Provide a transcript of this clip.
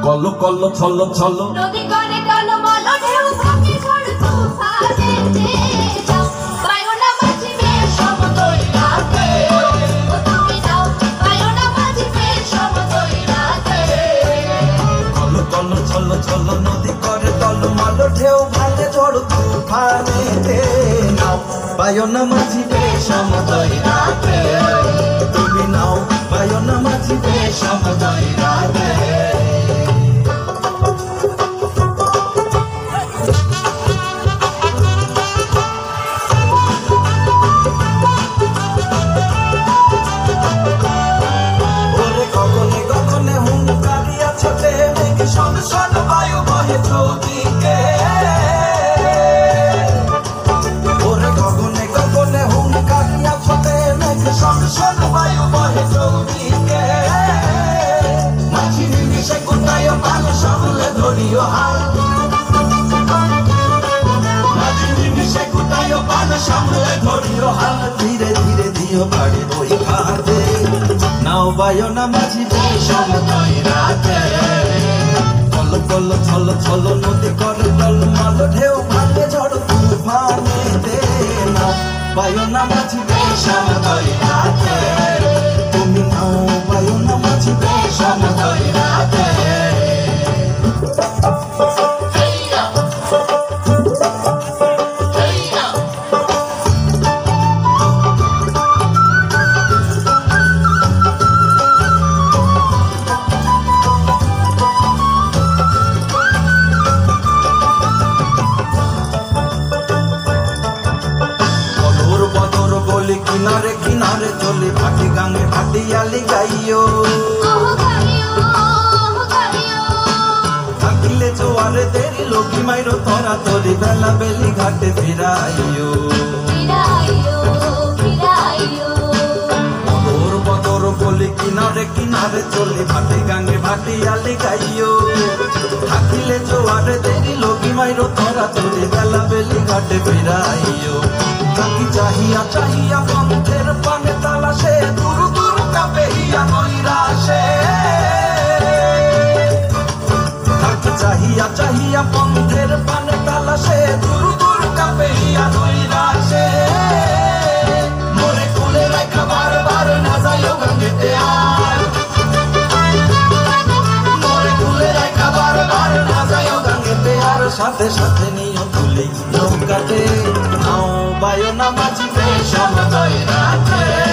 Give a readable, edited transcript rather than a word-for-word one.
কলো কলো ছলো ছলো নদী করে কালো মালো ঢেউ ভাঙে ঝড় তুফানে যাও বায়না মাঝিবে সমতল রাতে ও তুমি যাও বায়না মাঝিবে সমতল রাতে কলো কলো ছলো ছলো নদী করে কালো মালো ঢেউ ভাঙে ঝড় তুফানেতে নাও বায়না মাঝিবে সমতল রাতে তুমি নাও বায়না মাঝিবে সমতল রাতে ধীরে ধীরে দিও বাড়ি বই খাতে নাও বায়না মাঝিবে সমতল রাতে কলো কলো ছলো ছলো নদী করে টলমল ঢেউ ভাঙে ঝড় তুফানেতে নাও বায়না মাঝিবে সমতল রাতে তুমি নাও বায়না মাঝিবে সমতল রাতে কিনারে কিনারে চলে ভাটি গাঙে ভাটিয়ালি গাইও থাকিলে জোয়ারে দেরি লোকি মাইরো তোরা তোরি বেলা বেলি ঘাটে ফিরাইও বদর বদর বলি কিনারে কিনারে চলে ভাটি গাঙে ভাটিয়ালি গাইও থাকিলে জোয়ারে দেরি লোকি মাইরো তোরা তোরি বেলা বেলি ঘাটে ফিরাইও তাকি চাহিয়া চাহিয়া পন্থের পানে তালাশে দূর দূর কাপে হিয়া নৈরাশে তাকি চাহিয়া চাহিয়া পন্থের পানে তালাশে দূর দূর কাপে হিয়া নৈরাশে মোরে কোলে রাখা বারবার না যাইও গঙ্গেতে আর মোরে কোলে রাখা বারবার না যাইও গঙ্গেতে আর সাথে সাথে নিও তুলি নৌকাতে নাও বায়না মাঝিবে সমতল রাতে।